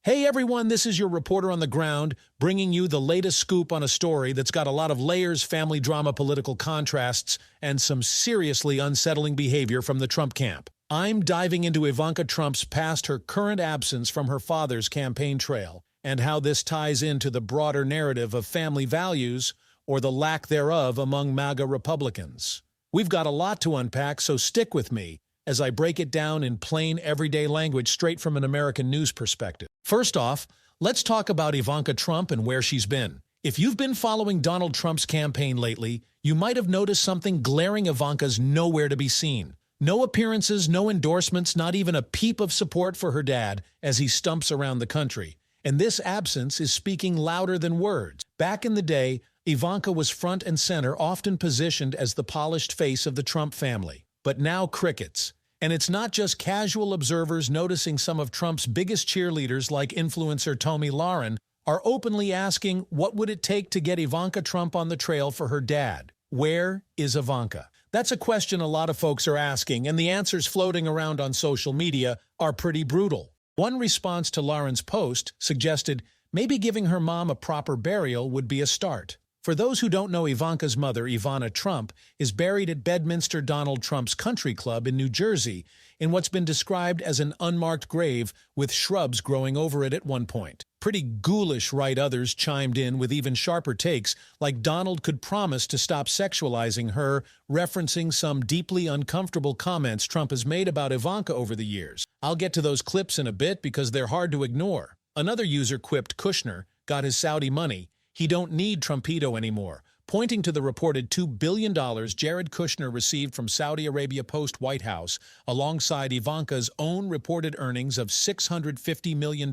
Hey everyone, this is your reporter on the ground, bringing you the latest scoop on a story that's got a lot of layers, family drama, political contrasts, and some seriously unsettling behavior from the Trump camp. I'm diving into Ivanka Trump's past, her current absence from her father's campaign trail, and how this ties into the broader narrative of family values, or the lack thereof among MAGA Republicans. We've got a lot to unpack, so stick with me as I break it down in plain, everyday language straight from an American news perspective. First off, let's talk about Ivanka Trump and where she's been. If you've been following Donald Trump's campaign lately, you might have noticed something glaring. Ivanka's nowhere to be seen. No appearances, no endorsements, not even a peep of support for her dad as he stumps around the country. And this absence is speaking louder than words. Back in the day, Ivanka was front and center, often positioned as the polished face of the Trump family. But now crickets. And it's not just casual observers noticing. Some of Trump's biggest cheerleaders, like influencer Tomi Lahren, are openly asking, what would it take to get Ivanka Trump on the trail for her dad? Where is Ivanka? That's a question a lot of folks are asking, and the answers floating around on social media are pretty brutal. One response to Lahren's post suggested maybe giving her mom a proper burial would be a start. For those who don't know, Ivanka's mother, Ivana Trump, is buried at Bedminster Donald Trump's Country Club in New Jersey in what's been described as an unmarked grave with shrubs growing over it at one point. Pretty ghoulish, right? Others chimed in with even sharper takes, like Donald could promise to stop sexualizing her, referencing some deeply uncomfortable comments Trump has made about Ivanka over the years. I'll get to those clips in a bit because they're hard to ignore. Another user quipped Kushner got his Saudi money. He don't need Trumpito anymore, pointing to the reported $2 billion Jared Kushner received from Saudi Arabia post-White House, alongside Ivanka's own reported earnings of $650 million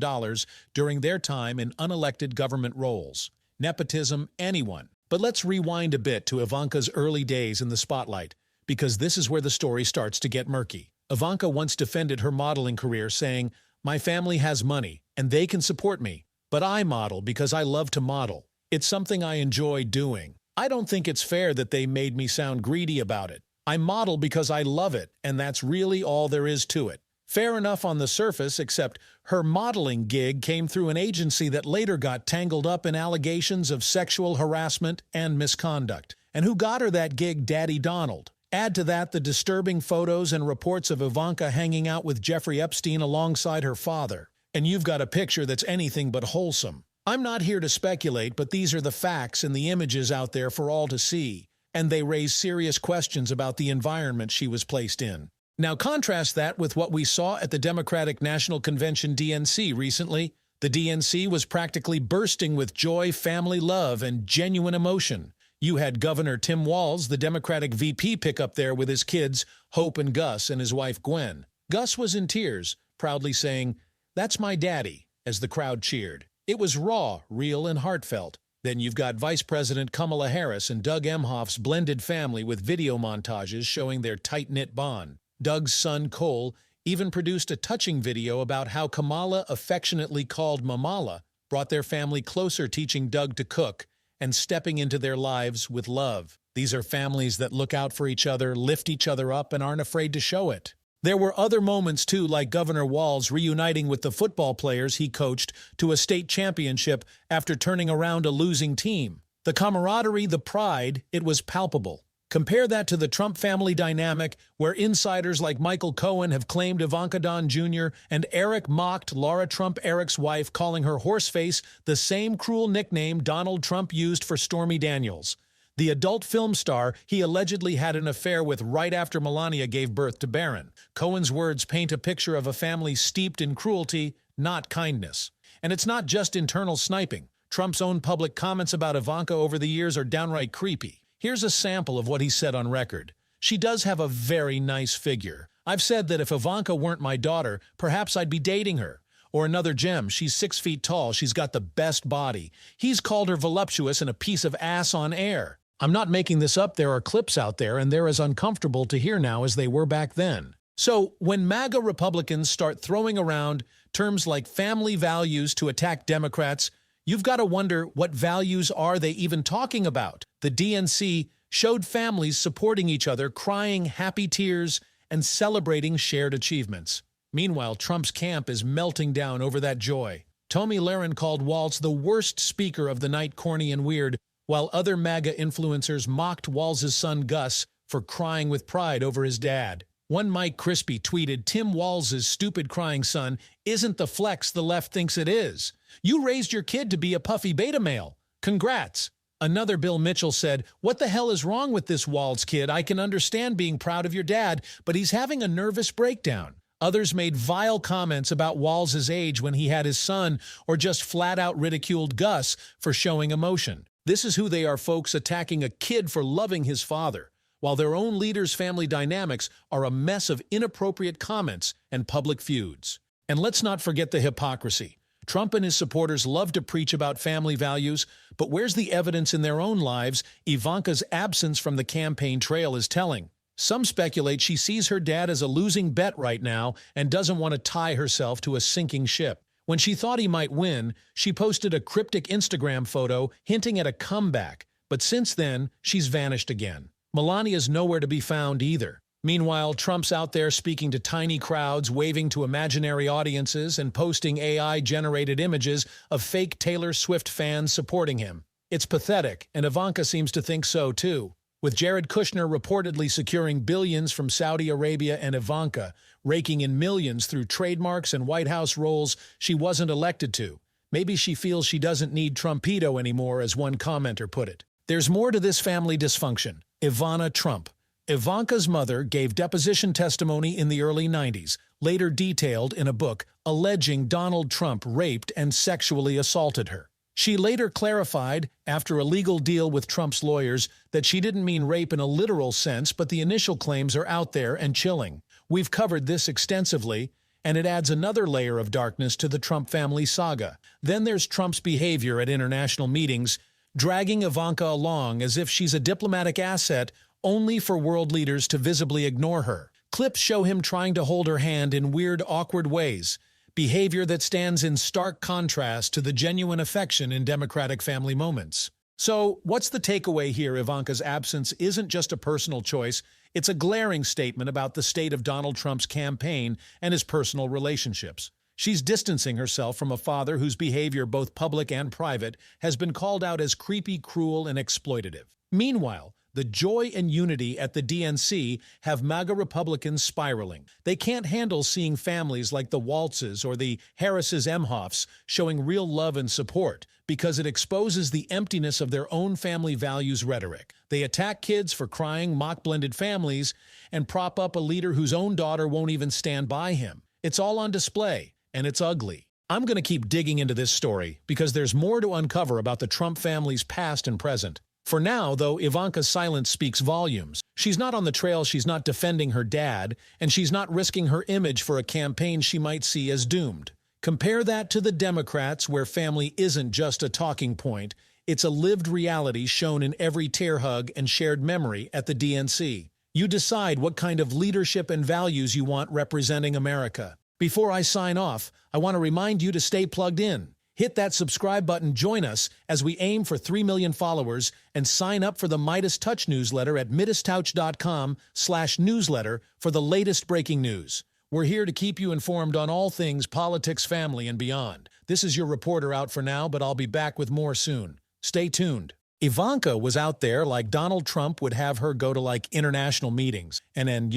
during their time in unelected government roles. Nepotism, anyone. But let's rewind a bit to Ivanka's early days in the spotlight, because this is where the story starts to get murky. Ivanka once defended her modeling career, saying, "My family has money, and they can support me, but I model because I love to model. It's something I enjoy doing. I don't think it's fair that they made me sound greedy about it. I model because I love it, and that's really all there is to it." Fair enough on the surface, except her modeling gig came through an agency that later got tangled up in allegations of sexual harassment and misconduct. And who got her that gig? Daddy Donald. Add to that the disturbing photos and reports of Ivanka hanging out with Jeffrey Epstein alongside her father, and you've got a picture that's anything but wholesome. I'm not here to speculate, but these are the facts and the images out there for all to see, and they raise serious questions about the environment she was placed in. Now contrast that with what we saw at the Democratic National Convention DNC recently. The DNC was practically bursting with joy, family love, and genuine emotion. You had Governor Tim Walz, the Democratic VP, pick up there with his kids, Hope and Gus, and his wife Gwen. Gus was in tears, proudly saying, "That's my daddy," as the crowd cheered. It was raw, real, and heartfelt. Then you've got Vice President Kamala Harris and Doug Emhoff's blended family with video montages showing their tight-knit bond. Doug's son, Cole, even produced a touching video about how Kamala, affectionately called Mamala, brought their family closer, teaching Doug to cook and stepping into their lives with love. These are families that look out for each other, lift each other up, and aren't afraid to show it. There were other moments, too, like Governor Walz reuniting with the football players he coached to a state championship after turning around a losing team. The camaraderie, the pride, it was palpable. Compare that to the Trump family dynamic, where insiders like Michael Cohen have claimed Ivanka Don Jr. and Eric mocked Laura Trump, Eric's wife, calling her horseface, the same cruel nickname Donald Trump used for Stormy Daniels, the adult film star he allegedly had an affair with right after Melania gave birth to Barron. Cohen's words paint a picture of a family steeped in cruelty, not kindness. And it's not just internal sniping. Trump's own public comments about Ivanka over the years are downright creepy. Here's a sample of what he said on record. "She does have a very nice figure. I've said that if Ivanka weren't my daughter, perhaps I'd be dating her." Or another gem, "She's 6 feet tall, she's got the best body. He's called her voluptuous and a piece of ass on air." I'm not making this up, there are clips out there, and they're as uncomfortable to hear now as they were back then. So, when MAGA Republicans start throwing around terms like family values to attack Democrats, you've got to wonder, what values are they even talking about? The DNC showed families supporting each other, crying happy tears, and celebrating shared achievements. Meanwhile, Trump's camp is melting down over that joy. Tomi Lahren called Walz the worst speaker of the night, corny and weird, while other MAGA influencers mocked Walz's son Gus for crying with pride over his dad. One Mike Crispy tweeted, "Tim Walz's stupid crying son isn't the flex the left thinks it is. You raised your kid to be a puffy beta male. Congrats." Another Bill Mitchell said, "What the hell is wrong with this Walz kid? I can understand being proud of your dad, but he's having a nervous breakdown." Others made vile comments about Walz's age when he had his son, or just flat-out ridiculed Gus for showing emotion. This is who they are, folks, attacking a kid for loving his father, while their own leader's family dynamics are a mess of inappropriate comments and public feuds. And let's not forget the hypocrisy. Trump and his supporters love to preach about family values, but where's the evidence in their own lives? Ivanka's absence from the campaign trail is telling. Some speculate she sees her dad as a losing bet right now and doesn't want to tie herself to a sinking ship. When she thought he might win, she posted a cryptic Instagram photo hinting at a comeback, but since then, she's vanished again. Melania's nowhere to be found either. Meanwhile, Trump's out there speaking to tiny crowds, waving to imaginary audiences, and posting AI-generated images of fake Taylor Swift fans supporting him. It's pathetic, and Ivanka seems to think so too. With Jared Kushner reportedly securing billions from Saudi Arabia and Ivanka raking in millions through trademarks and White House roles she wasn't elected to. Maybe she feels she doesn't need Trumpito anymore, as one commenter put it. There's more to this family dysfunction. Ivanka Trump. Ivanka's mother gave deposition testimony in the early 90s, later detailed in a book, alleging Donald Trump raped and sexually assaulted her. She later clarified, after a legal deal with Trump's lawyers, that she didn't mean rape in a literal sense, but the initial claims are out there and chilling. We've covered this extensively, and it adds another layer of darkness to the Trump family saga. Then there's Trump's behavior at international meetings, dragging Ivanka along as if she's a diplomatic asset only for world leaders to visibly ignore her. Clips show him trying to hold her hand in weird, awkward ways, behavior that stands in stark contrast to the genuine affection in Democratic family moments. So, what's the takeaway here? Ivanka's absence isn't just a personal choice, it's a glaring statement about the state of Donald Trump's campaign and his personal relationships. She's distancing herself from a father whose behavior, both public and private, has been called out as creepy, cruel, and exploitative. Meanwhile, the joy and unity at the DNC have MAGA Republicans spiraling. They can't handle seeing families like the Waltzes or the Harrises Emhoffs showing real love and support because it exposes the emptiness of their own family values rhetoric. They attack kids for crying, mock blended families, and prop up a leader whose own daughter won't even stand by him. It's all on display, and it's ugly. I'm going to keep digging into this story because there's more to uncover about the Trump family's past and present. For now, though, Ivanka's silence speaks volumes. She's not on the trail, she's not defending her dad, and she's not risking her image for a campaign she might see as doomed. Compare that to the Democrats, where family isn't just a talking point, it's a lived reality shown in every tear hug and shared memory at the DNC. You decide what kind of leadership and values you want representing America. Before I sign off, I want to remind you to stay plugged in. Hit that subscribe button, join us as we aim for 3 million followers, and sign up for the Midas Touch newsletter at midastouch.com/newsletter for the latest breaking news. We're here to keep you informed on all things politics, family, and beyond. This is your reporter out for now, but I'll be back with more soon. Stay tuned. Ivanka was out there like Donald Trump would have her go to like international meetings. And then,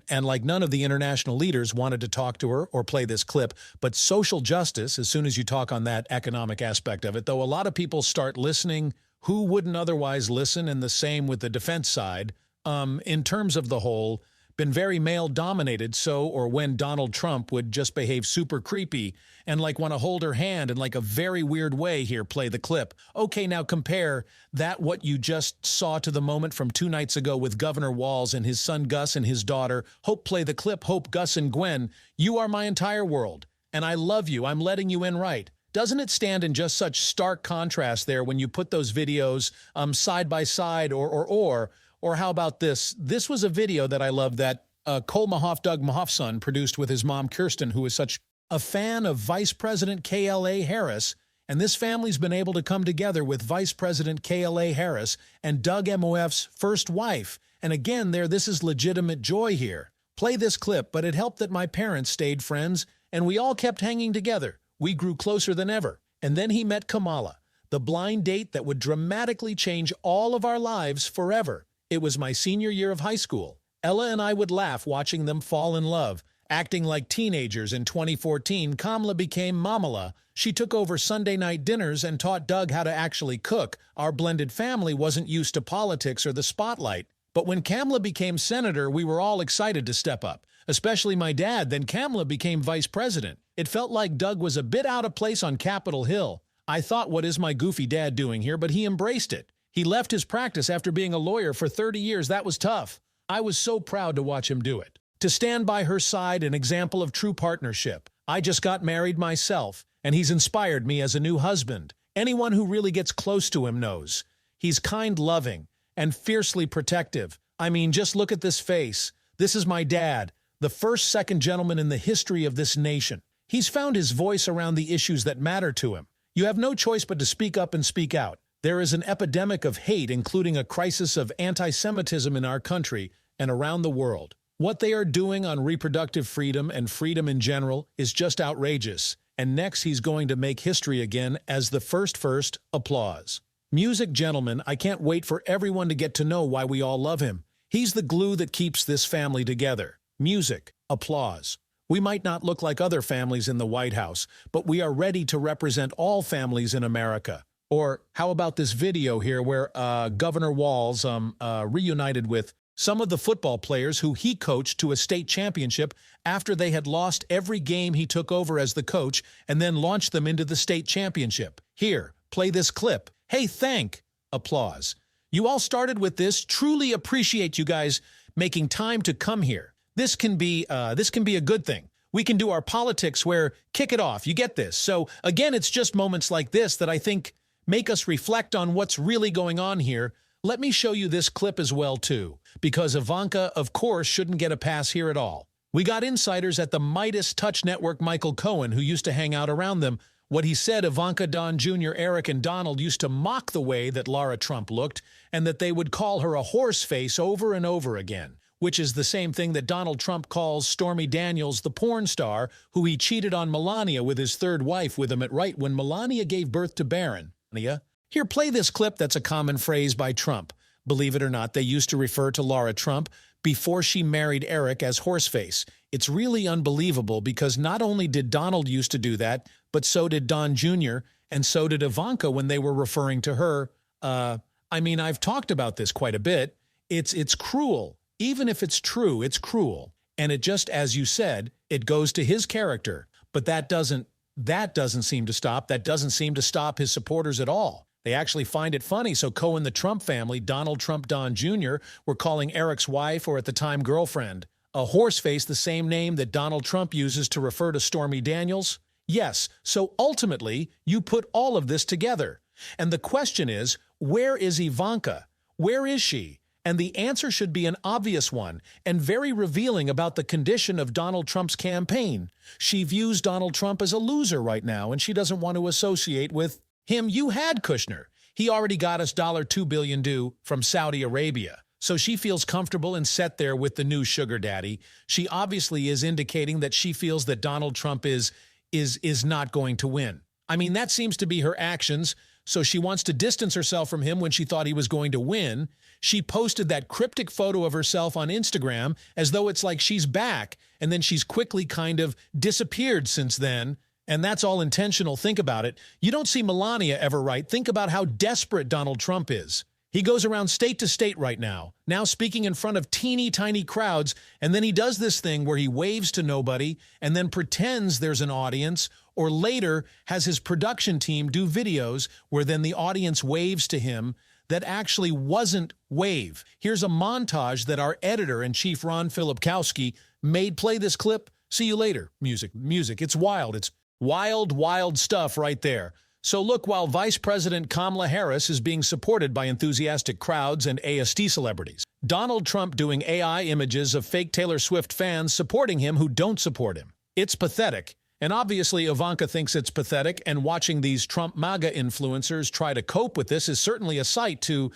and like none of the international leaders wanted to talk to her or play this clip. But social justice, as soon as you talk on that economic aspect of it, though a lot of people start listening who wouldn't otherwise listen, and the same with the defense side, in terms of the whole, been very male-dominated, or when Donald Trump would just behave super creepy and like want to hold her hand in like a very weird way. Here, play the clip. Okay, now compare that what you just saw to the moment from 2 nights ago with Governor Walz and his son Gus and his daughter. Hope, play the clip. Hope, Gus and Gwen, you are my entire world, and I love you. I'm letting you in right. Doesn't it stand in just such stark contrast there when you put those videos side by side, or how about this? This was a video that I love that Cole Mahoff, Doug Mahoff's son, produced with his mom, Kirsten, who is such a fan of Vice President KLA Harris. And this family's been able to come together with Vice President KLA Harris and Doug MOF's first wife. And again, this is legitimate joy here. Play this clip, but it helped that my parents stayed friends and we all kept hanging together. We grew closer than ever. And then he met Kamala, the blind date that would dramatically change all of our lives forever. It was my senior year of high school. Ella and I would laugh watching them fall in love. Acting like teenagers in 2014, Kamala became Mamala. She took over Sunday night dinners and taught Doug how to actually cook. Our blended family wasn't used to politics or the spotlight. But when Kamala became senator, we were all excited to step up. Especially my dad. Then Kamala became vice president. It felt like Doug was a bit out of place on Capitol Hill. I thought, what is my goofy dad doing here? But he embraced it. He left his practice after being a lawyer for 30 years. That was tough. I was so proud to watch him do it. To stand by her side, an example of true partnership. I just got married myself, and he's inspired me as a new husband. Anyone who really gets close to him knows. He's kind, loving, and fiercely protective. I mean, just look at this face. This is my dad, the first second gentleman in the history of this nation. He's found his voice around the issues that matter to him. You have no choice but to speak up and speak out. There is an epidemic of hate, including a crisis of anti-Semitism in our country and around the world. What they are doing on reproductive freedom and freedom in general is just outrageous. And next, he's going to make history again as the first. Applause. Music, gentlemen, I can't wait for everyone to get to know why we all love him. He's the glue that keeps this family together. Music, applause. We might not look like other families in the White House, but we are ready to represent all families in America. Or how about this video here where Governor Walz reunited with some of the football players who he coached to a state championship after they had lost every game he took over as the coach and then launched them into the state championship. Here, play this clip. Hey, applause. You all started with this. Truly appreciate you guys making time to come here. This can be a good thing. We can do our politics where kick it off. You get this. So again, it's just moments like this that I think make us reflect on what's really going on here. Let me show you this clip as well, too, because Ivanka, of course, shouldn't get a pass here at all. We got insiders at the Midas Touch Network, Michael Cohen, who used to hang out around them. What he said, Ivanka, Don Jr., Eric, and Donald used to mock the way that Lara Trump looked and that they would call her a horse face over and over again, which is the same thing that Donald Trump calls Stormy Daniels, the porn star, who he cheated on Melania with his third wife with him at right when Melania gave birth to Barron. Here, play this clip that's a common phrase by Trump. Believe it or not, they used to refer to Lara Trump before she married Eric as horseface. It's really unbelievable because not only did Donald used to do that, but so did Don Jr., and so did Ivanka when they were referring to her. I mean, I've talked about this quite a bit. It's cruel. Even if it's true, it's cruel. And it just, as you said, it goes to his character. But that doesn't seem to stop. That doesn't seem to stop his supporters at all. They actually find it funny. So Cohen, the Trump family, Donald Trump, Don Jr., were calling Eric's wife, or at the time girlfriend, a horseface, the same name that Donald Trump uses to refer to Stormy Daniels. Yes, so ultimately, you put all of this together. And the question is, where is Ivanka? Where is she? And the answer should be an obvious one and very revealing about the condition of Donald Trump's campaign. She views Donald Trump as a loser right now, and she doesn't want to associate with him. You had Kushner. He already got us $2 billion due from Saudi Arabia. So she feels comfortable and set there with the new sugar daddy. She obviously is indicating that she feels that Donald Trump is not going to win. I mean, that seems to be her actions. So she wants to distance herself from him when she thought he was going to win. She posted that cryptic photo of herself on Instagram as though it's like she's back, and then she's quickly kind of disappeared since then. And that's all intentional. Think about it. You don't see Melania ever write. Think about how desperate Donald Trump is. He goes around state to state right now speaking in front of teeny tiny crowds, and then he does this thing where he waves to nobody and then pretends there's an audience, or later has his production team do videos where then the audience waves to him that actually wasn't wave. Here's a montage that our editor-in-chief Ron Filipkowski made. Play this clip. See you later. Music. It's wild. It's wild stuff right there. So look, while Vice President Kamala Harris is being supported by enthusiastic crowds and AST celebrities, Donald Trump doing AI images of fake Taylor Swift fans supporting him who don't support him. It's pathetic. And obviously Ivanka thinks it's pathetic, and watching these Trump MAGA influencers try to cope with this is certainly a sight to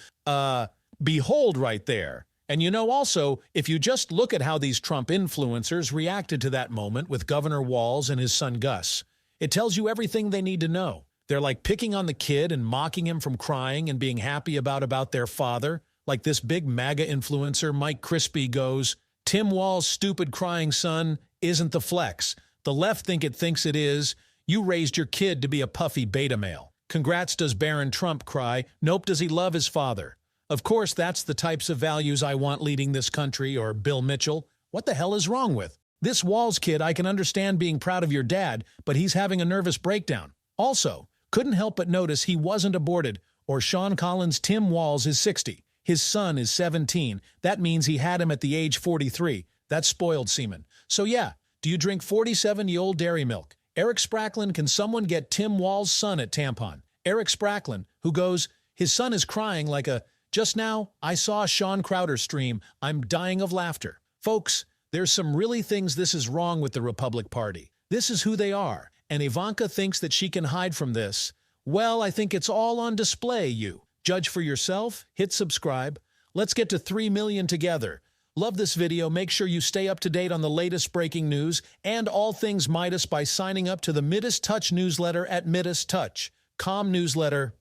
behold right there. And you know, also, if you just look at how these Trump influencers reacted to that moment with Governor Walz and his son Gus, It tells you everything they need to know. They're like picking on the kid and mocking him from crying and being happy about their father. Like this big MAGA influencer, Mike Crispy, goes, Tim Walz's stupid crying son isn't the flex. The left thinks it is. You raised your kid to be a puffy beta male. Congrats, does Baron Trump cry. Nope, does he love his father. Of course, that's the types of values I want leading this country, or Bill Mitchell. What the hell is wrong with this Walz kid? I can understand being proud of your dad, but he's having a nervous breakdown. Also, couldn't help but notice he wasn't aborted, or Sean Collins' Tim Walz is 60. His son is 17. That means he had him at the age 43. That's spoiled semen. So yeah, do you drink 47-year-old dairy milk? Eric Spracklin, can someone get Tim Walz's son at Tampon? Eric Spracklin, who goes, his son is crying like a, just now, I saw Sean Crowder stream. I'm dying of laughter. Folks, there's some really things this is wrong with the Republic Party. This is who they are, and Ivanka thinks that she can hide from this. Well, I think it's all on display, you. Judge for yourself, hit subscribe. Let's get to 3 million together. Love this video. Make sure you stay up to date on the latest breaking news and all things Midas by signing up to the Midas Touch newsletter at Midas Touch. Calm newsletter.